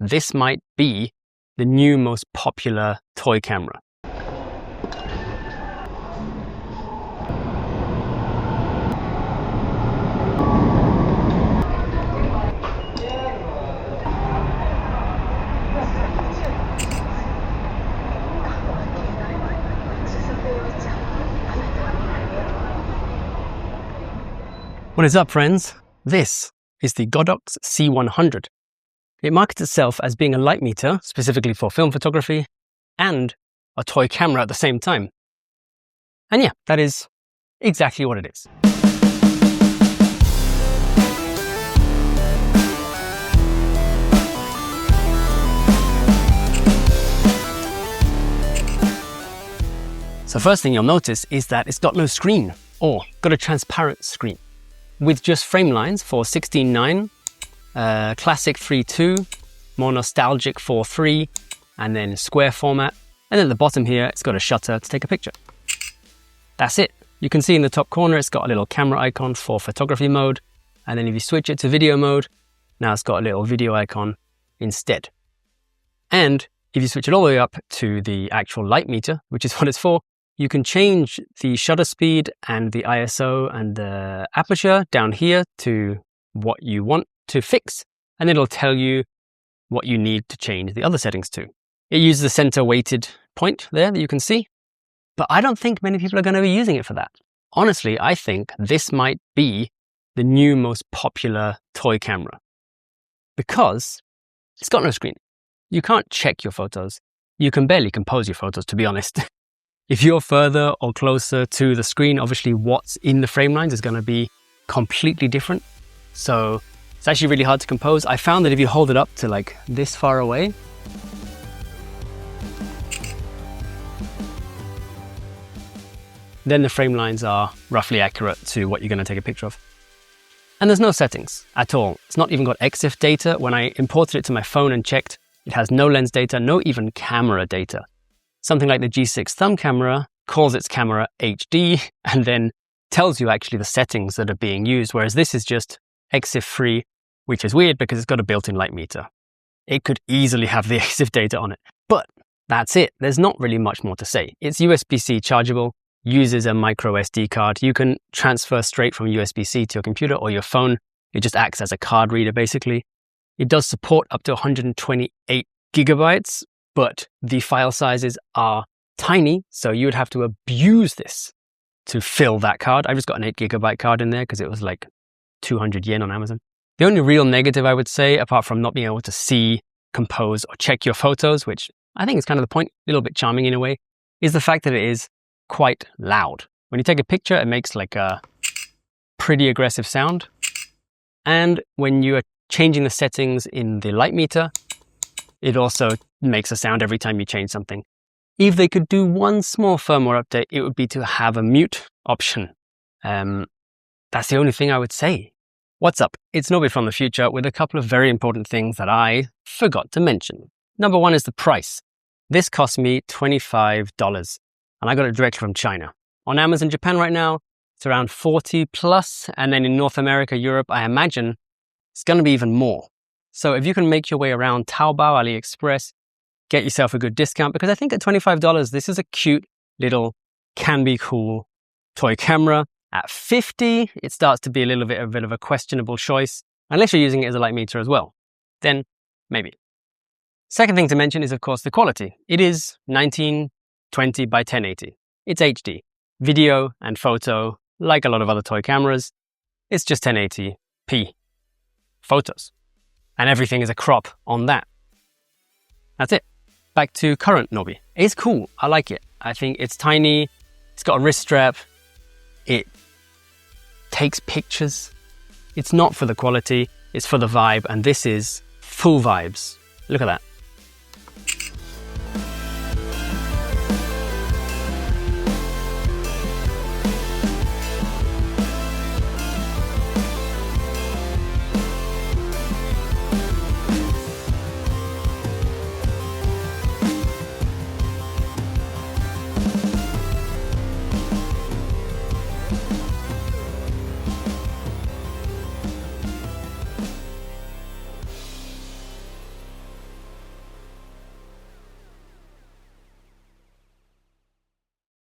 this might be the new most popular toy camera. What is up, friends? This is the Godox C100. It markets itself as being a Lightmeter, specifically for film photography, and a toy camera at the same time. And yeah, that is exactly what it is. So first thing you'll notice is that it's got no screen, or got a transparent screen, with just frame lines for 16:9, classic 3:2, more nostalgic 4:3, and then square format. And then at the bottom here, it's got a shutter to take a picture. That's it. You can see in the top corner, it's got a little camera icon for photography mode. And then if you switch it to video mode, now it's got a little video icon instead. And if you switch it all the way up to the actual Lightmeter, which is what it's for, you can change the shutter speed and the ISO and the aperture down here to what you want to fix, and it'll tell you what you need to change the other settings to. It uses a center weighted point there that you can see, but I don't think many people are going to be using it for that. Honestly, I think this might be the new most popular toy camera because it's got no screen. You can't check your photos. You can barely compose your photos, to be honest. If you're further or closer to the screen, obviously what's in the frame lines is going to be completely different. So it's actually really hard to compose. I found that if you hold it up to like this far away, then the frame lines are roughly accurate to what you're going to take a picture of. And there's no settings at all. It's not even got EXIF data. When I imported it to my phone and checked, it has no lens data, no even camera data. Something like the G6 thumb camera calls its camera HD and then tells you actually the settings that are being used, whereas this is just EXIF free, which is weird because it's got a built-in Lightmeter. It could easily have the EXIF data on it, but that's it. There's not really much more to say. It's USB-C chargeable, uses a micro SD card. You can transfer straight from USB-C to your computer or your phone. It just acts as a card reader, basically. It does support up to 128 gigabytes, but the file sizes are tiny, so you would have to abuse this to fill that card. I just got an 8 gigabyte card in there because it was like 200 yen on Amazon. The only real negative I would say, apart from not being able to see, compose, or check your photos, which I think is kind of the point, a little bit charming in a way, is the fact that it is quite loud. When you take a picture, it makes like a pretty aggressive sound. And when you are changing the settings in the Lightmeter, it also makes a sound every time you change something. If they could do one small firmware update, it would be to have a mute option. That's the only thing I would say. What's up? It's Nobi from the future with a couple of very important things that I forgot to mention. Number one is the price. This cost me $25 and I got it directly from China. On Amazon Japan right now, it's around 40 plus. And then in North America, Europe, I imagine it's going to be even more. So if you can make your way around Taobao, AliExpress, get yourself a good discount, because I think at $25, this is a cute little, can be cool toy camera. At $50, it starts to be a bit of a questionable choice, unless you're using it as a Lightmeter as well. Then maybe. Second thing to mention is, of course, the quality. It is 1920 by 1080. It's HD. Video and photo, like a lot of other toy cameras, it's just 1080p photos. And everything is a crop on that. That's it. Back to current Nobi. It's cool. I like it. I think it's tiny. It's got a wrist strap. It takes pictures. It's not for the quality. It's for the vibe. And this is full vibes. Look at that.